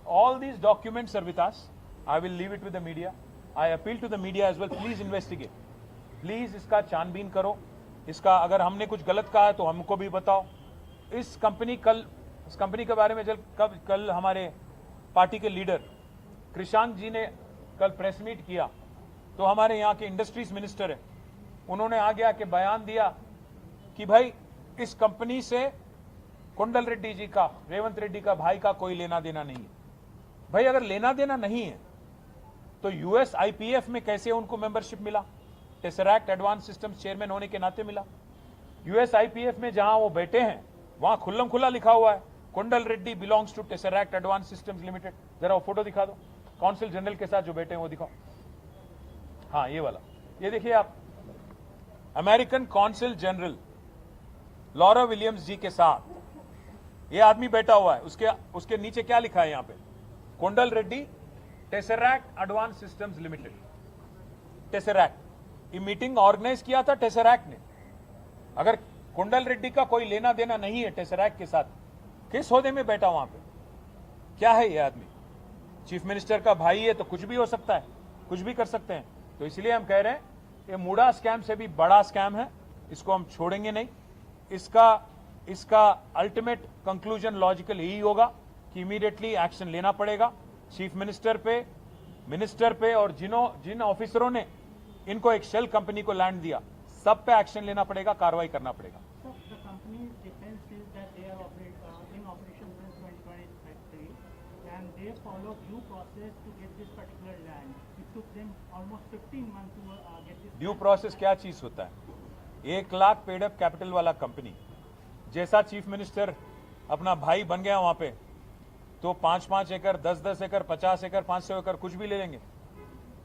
all these documents are with us. I will leave it with the media. I appeal to the media as well. Please investigate. Please इसका छानबीन करो. इसका अगर हमने कुछ गलत कहा है तो हमको भी बताओ. इस कंपनी के बारे में कल हमारे पार्टी के लीडर कृषांक जी ने कल प्रेस मीट किया तो हमारे यहाँ के इंडस्ट्रीज मिनिस्टर है, उन्होंने आगे आके बयान दिया कि भाई इस कंपनी से कुंडल रेड्डी जी का, रेवंत रेड्डी का भाई का कोई लेना देना नहीं है. भाई अगर लेना देना नहीं है तो यूएस आईपीएफ में कैसे उनको मेंबरशिप मिला? टेसरैक्ट एडवांस सिस्टम्स चेयरमैन होने के नाते मिला. यूएस आईपीएफ में जहां वो बैठे हैं वहां खुल्लम खुला लिखा हुआ है Kundal Reddy belongs to Tesseract advance systems limited. जरा वो फोटो दिखा दो, काउंसिल जनरल के साथ जो बैठे हैं वो दिखाओ. हाँ ये वाला, ये देखिए आप, American council general Laura Williams ji के साथ ये आदमी बैठा हुआ है. उसके नीचे क्या लिखा है यहाँ पे? कुंडल Reddy tesseract advance systems limited. Tesseract, ये मीटिंग ऑर्गेनाइज किया था टेसरैक्ट ने. अगर कुंडल रेड्डी का कोई लेना देना नहीं है टेसरैक्ट के साथ, किस ओहदे में बैठा वहां पे? क्या है ये आदमी? चीफ मिनिस्टर का भाई है तो कुछ भी हो सकता है, कुछ भी कर सकते हैं. तो इसलिए हम कह रहे हैं ये मूडा स्कैम से भी बड़ा स्कैम है, इसको हम छोड़ेंगे नहीं. इसका अल्टीमेट कंक्लूजन लॉजिकल यही होगा कि इमीडिएटली एक्शन लेना पड़ेगा चीफ मिनिस्टर पे और जिन ऑफिसरों ने इनको एक शेल कंपनी को लैंड दिया, सब पे एक्शन लेना पड़ेगा, कार्रवाई करना पड़ेगा. ड्यू प्रोसेस क्या चीज होता है? 1 लाख पेड अप कैपिटल वाला कंपनी जैसा चीफ मिनिस्टर अपना भाई बन गया वहां पे, तो 5-5 एकड़, 10-10 एकड़, 50 एकड़, 500 एकड़ कुछ भी ले लेंगे.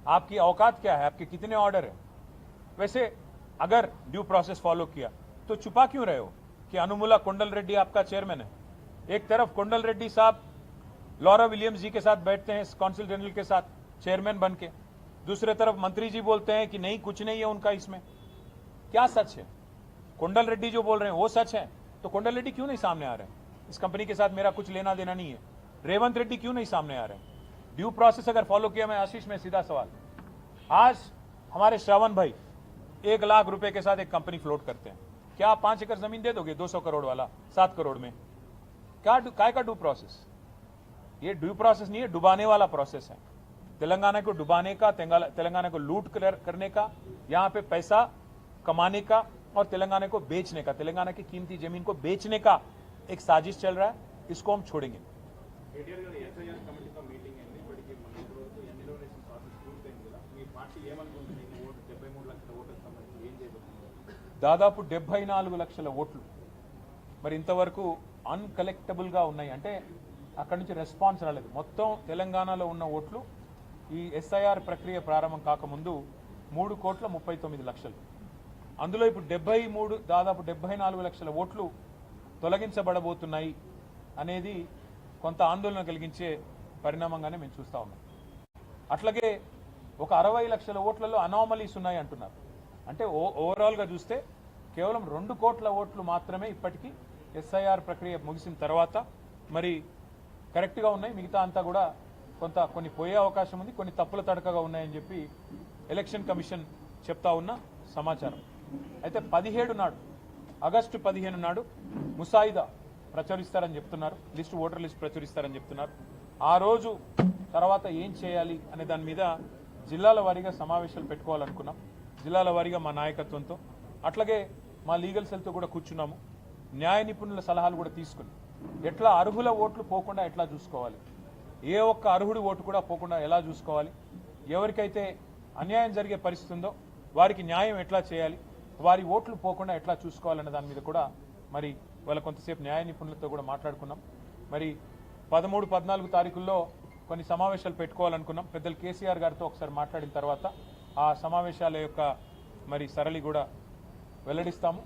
आपकी औकात क्या है? आपके कितने ऑर्डर है? वैसे अगर ड्यू प्रोसेस फॉलो किया तो छुपा क्यों रहे हो कि अनुमुला कुंडल रेड्डी आपका चेयरमैन है? एक तरफ कुंडल रेड्डी साहब लॉरा विलियम्स जी के साथ बैठते हैं काउंसिल जनरल के साथ चेयरमैन बन के, दूसरे तरफ मंत्री जी बोलते हैं कि नहीं कुछ नहीं है उनका इसमें. क्या सच है? कुंडल रेड्डी जो बोल रहे हैं वो सच है तो कुंडल रेड्डी क्यों नहीं सामने आ रहे हैं? इस कंपनी के साथ मेरा कुछ लेना देना नहीं है. रेवंत रेड्डी क्यों नहीं सामने आ रहे हैं? ड्यू प्रोसेस अगर फॉलो किया, मैं आशीष में सीधा सवाल, आज हमारे श्रावण भाई 1 लाख रुपए के साथ एक कंपनी फ्लोट करते हैं, क्या आप 5 एकड़ जमीन दे दोगे 200 करोड़ वाला 7 करोड़ में? काय का ड्यू प्रोसेस? ये ड्यू प्रोसेस नहीं है, डुबाने वाला प्रोसेस है. तेलंगाना को डुबाने का, तेलंगाना को लूट करने का, यहाँ पे पैसा कमाने का और तेलंगाना को बेचने का, तेलंगाना की कीमती जमीन को बेचने का एक साजिश चल रहा है. इसको हम छोड़ेंगे. దాదాపు 74 లక్షల ఓట్లు మరి ఇంతవరకు అన్కలెక్టబుల్ గా ఉన్నాయి. అంటే అక్కడి నుంచి రెస్పాన్స్ రాలేదు. మొత్తం తెలంగాణలో ఉన్న ఓట్లు ఈ ఎస్ఐఆర్ ప్రక్రియ ప్రారంభం కాకముందు 3,39,00,000. అందులో ఇప్పుడు దాదాపు 74 లక్షల ఓట్లు తొలగించబడబోతున్నాయి అనేది కొంత ఆందోళన కలిగించే పరిణామంగానే మేము చూస్తా ఉన్నాం. అట్లాగే ఒక 60 లక్షల ఓట్లలో అనామలీస్ ఉన్నాయి అంటున్నారు. అంటే ఓవరాల్గా చూస్తే కేవలం 2 కోట్ల ఓట్లు మాత్రమే ఇప్పటికీ ఎస్ఐఆర్ ప్రక్రియ ముగిసిన తర్వాత మరి కరెక్ట్గా ఉన్నాయి. మిగతా అంతా కూడా కొన్ని పోయే అవకాశం ఉంది, కొన్ని తప్పుల తడకగా ఉన్నాయని చెప్పి ఎలక్షన్ కమిషన్ చెప్తా ఉన్న సమాచారం. అయితే 17 నాడు, ఆగస్టు 15 నాడు ముసాయిదా ప్రచురిస్తారని చెప్తున్నారు, ఓటర్ లిస్ట్ ప్రచురిస్తారని చెప్తున్నారు. ఆ రోజు తర్వాత ఏం చేయాలి అనే దాని మీద జిల్లాల వారీగా సమావేశాలు పెట్టుకోవాలనుకున్నాం. జిల్లాల వారీగా మా నాయకత్వంతో, అట్లాగే మా లీగల్ సెల్తో కూడా కూర్చున్నాము. న్యాయ నిపుణుల సలహాలు కూడా తీసుకుని ఎట్లా అర్హుల ఓట్లు పోకుండా ఎట్లా చూసుకోవాలి, ఏ ఒక్క అర్హుడి ఓటు కూడా పోకుండా ఎలా చూసుకోవాలి, ఎవరికైతే అన్యాయం జరిగే పరిస్థితి ఉందో వారికి న్యాయం ఎట్లా చేయాలి, వారి ఓట్లు పోకుండా ఎట్లా చూసుకోవాలనే దాని మీద కూడా మరి వాళ్ళ కొంతసేపు న్యాయ నిపుణులతో కూడా మాట్లాడుకున్నాం. మరి 13, 14 తారీఖుల్లో కొన్ని సమావేశాలు పెట్టుకోవాలనుకున్నాం. పెద్దలు కేసీఆర్ గారితో ఒకసారి మాట్లాడిన తర్వాత ఆ సమావేశాల యొక్క మరి సరళి కూడా వెల్లడిస్తాము.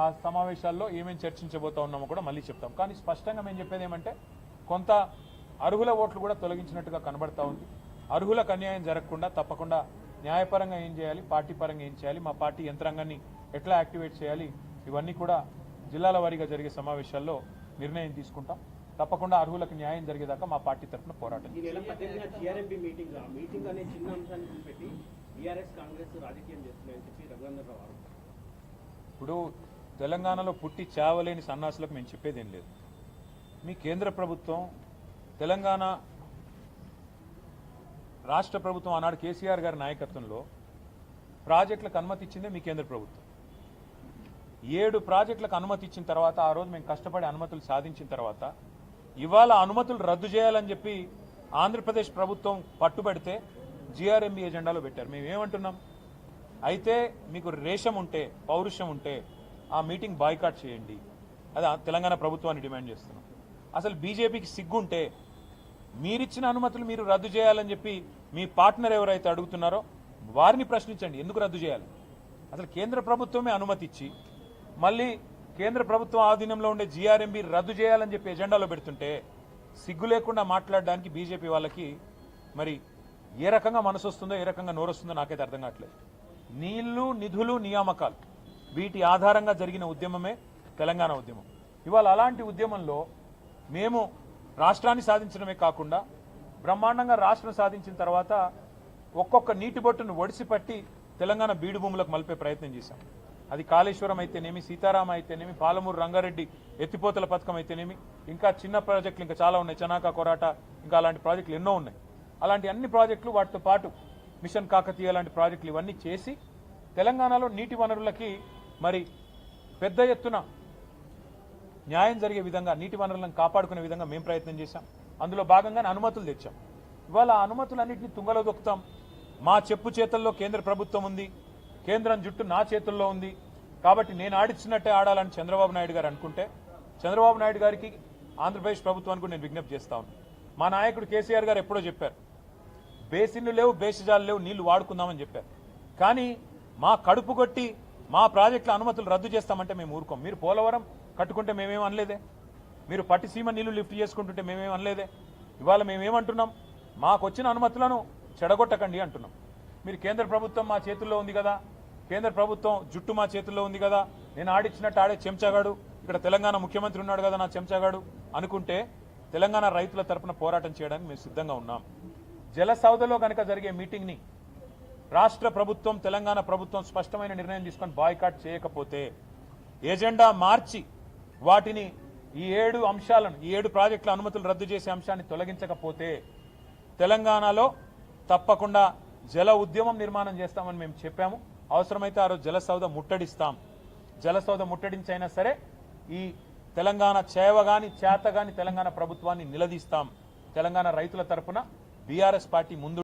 ఆ సమావేశాల్లో ఏమేమి చర్చించబోతా ఉన్నామో కూడా మళ్ళీ చెప్తాం. కానీ స్పష్టంగా మేము చెప్పేది ఏమంటే కొంత అర్హుల ఓట్లు కూడా తొలగించినట్టుగా కనబడతా ఉంది. అర్హులకు అన్యాయం జరగకుండా తప్పకుండా న్యాయపరంగా ఏం చేయాలి, పార్టీ పరంగా ఏం చేయాలి, మా పార్టీ యంత్రాంగాన్ని ఎట్లా యాక్టివేట్ చేయాలి, ఇవన్నీ కూడా జిల్లాల వారీగా జరిగే సమావేశాల్లో నిర్ణయం తీసుకుంటాం. తప్పకుండా అర్హులకు న్యాయం జరిగేదాకా మా పార్టీ తరఫున పోరాటం ఈ నెల 18న టీఆర్ఎంపీ మీటింగ్ ఆ మీటింగ్ అనే చిన్న అంశాన్ని పెట్టి టీఆర్ఎస్ కాంగ్రెస్ రాజకీయం చేస్తున్నాయని చెప్పి రఘునందన్ రావు ఇప్పుడు తెలంగాణలో పుట్టి చావలేని సన్నాసులకు మేము చెప్పేదేం లేదు. మీ కేంద్ర ప్రభుత్వం తెలంగాణ రాష్ట్ర ప్రభుత్వం ఆనాడు కేసీఆర్ గారి నాయకత్వంలో ప్రాజెక్టులకు అనుమతి ఇచ్చిందే మీ కేంద్ర ప్రభుత్వం. 7 ప్రాజెక్టులకు అనుమతి ఇచ్చిన తర్వాత ఆ రోజు మేము కష్టపడి అనుమతులు సాధించిన తర్వాత ఇవాళ అనుమతులు రద్దు చేయాలని చెప్పి ఆంధ్రప్రదేశ్ ప్రభుత్వం పట్టుబడితే జిఆర్ఎంబి ఎజెండాలో పెట్టారు. మేము ఏమంటున్నాం, అయితే మీకు రేషం ఉంటే పౌరుషం ఉంటే ఆ మీటింగ్ బాయ్కాట్ చేయండి, అది తెలంగాణ ప్రభుత్వాన్ని డిమాండ్ చేస్తున్నాం. అసలు బీజేపీకి సిగ్గుంటే మీరిచ్చిన అనుమతులు మీరు రద్దు చేయాలని చెప్పి మీ పార్ట్నర్ ఎవరైతే అడుగుతున్నారో వారిని ప్రశ్నించండి, ఎందుకు రద్దు చేయాలి? అసలు కేంద్ర ప్రభుత్వమే అనుమతి ఇచ్చి మళ్ళీ కేంద్ర ప్రభుత్వం ఆధీనంలో ఉండే జిఆర్ఎంబి రద్దు చేయాలని చెప్పి ఎజెండాలో పెడుతుంటే సిగ్గు లేకుండా మాట్లాడడానికి బీజేపీ వాళ్ళకి మరి ఏ రకంగా మనసు వస్తుందో ఏ రకంగా నోరొస్తుందో నాకైతే అర్థం కావట్లేదు. నీళ్లు నిధులు నియామకాలు వీటి ఆధారంగా జరిగిన ఉద్యమమే తెలంగాణ ఉద్యమం. ఇవాళ అలాంటి ఉద్యమంలో మేము రాష్ట్రాన్ని సాధించడమే కాకుండా బ్రహ్మాండంగా రాష్ట్రం సాధించిన తర్వాత ఒక్కొక్క నీటి బొట్టును ఒడిసిపట్టి తెలంగాణ బీడు భూములకు మలిపే ప్రయత్నం చేశాం. అది కాళేశ్వరం అయితేనేమి, సీతారామ అయితేనేమి, పాలమూరు రంగారెడ్డి ఎత్తిపోతల పథకం అయితేనేమి, ఇంకా చిన్న ప్రాజెక్టులు ఇంకా చాలా ఉన్నాయి, చనాక కొరాట, ఇంకా అలాంటి ప్రాజెక్టులు ఎన్నో ఉన్నాయి. అలాంటి అన్ని ప్రాజెక్టులు వాటితో పాటు మిషన్ కాకతీయ లాంటి ప్రాజెక్టులు ఇవన్నీ చేసి తెలంగాణలో నీటి వనరులకి మరి పెద్ద ఎత్తున న్యాయం జరిగే విధంగా నీటి వనరులను కాపాడుకునే విధంగా మేము ప్రయత్నం చేశాం. అందులో భాగంగానే అనుమతులు తెచ్చాం. ఇవాళ ఆ అనుమతులన్నింటినీ తుంగలో దొక్కుతాం. మా చెప్పు చేతుల్లో కేంద్ర ప్రభుత్వం ఉంది, కేంద్రం జుట్టు నా చేతుల్లో ఉంది కాబట్టి నేను ఆడిచ్చినట్టే ఆడాలని చంద్రబాబు నాయుడు గారు అనుకుంటే చంద్రబాబు నాయుడు గారికి ఆంధ్రప్రదేశ్ ప్రభుత్వానికి నేను విజ్ఞప్తి చేస్తా ఉన్నాను. మా నాయకుడు కేసీఆర్ గారు ఎప్పుడో చెప్పారు, బేసిన్లు లేవు, బేసిజాలు లేవు, నీళ్లు వాడుకుందామని చెప్పారు. కానీ మా కడుపు కొట్టి మా ప్రాజెక్టుల అనుమతులు రద్దు చేస్తామంటే మేము ఊరుకోం. మీరు పోలవరం కట్టుకుంటే మేమేం అనలేదే, మీరు పట్టిసీమ నీళ్లు లిఫ్ట్ చేసుకుంటుంటే మేమేం అనలేదే. ఇవాళ మేమేమంటున్నాం, మాకు వచ్చిన అనుమతులను చెడగొట్టకండి అంటున్నాం. మీరు కేంద్ర ప్రభుత్వం మా చేతుల్లో ఉంది కదా, కేంద్ర ప్రభుత్వం జుట్టు మా చేతుల్లో ఉంది కదా, నేను ఆడిచ్చినట్టు ఆడే చెంచాగాడు, ఇక్కడ తెలంగాణ ముఖ్యమంత్రి ఉన్నాడు కదా నా చెంచాగాడు అనుకుంటే తెలంగాణ రైతుల తరపున పోరాటం చేయడానికి మేము సిద్ధంగా ఉన్నాం. జలసౌదలో కనుక జరిగే మీటింగ్ని రాష్ట్ర ప్రభుత్వం తెలంగాణ ప్రభుత్వం స్పష్టమైన నిర్ణయం తీసుకొని బాయ్కాట్ చేయకపోతే ఎజెండా మార్చి వాటిని ఈ 7 అంశాలను ఈ 7 ప్రాజెక్టుల అనుమతులు రద్దు చేసే అంశాన్ని తొలగించకపోతే తెలంగాణలో తప్పకుండా జల ఉద్యమం నిర్మాణం చేస్తామని మేము చెప్పాము. అవసరమైతే ఆ రోజు జలసౌద ముట్టడిస్తాం. జలసౌద ముట్టడించైనా సరే ఈ తెలంగాణ చేవగాని చేతగాని తెలంగాణ ప్రభుత్వాన్ని నిలదీస్తాం. తెలంగాణ రైతుల తరపున బీఆర్ఎస్ పార్టీ ముందు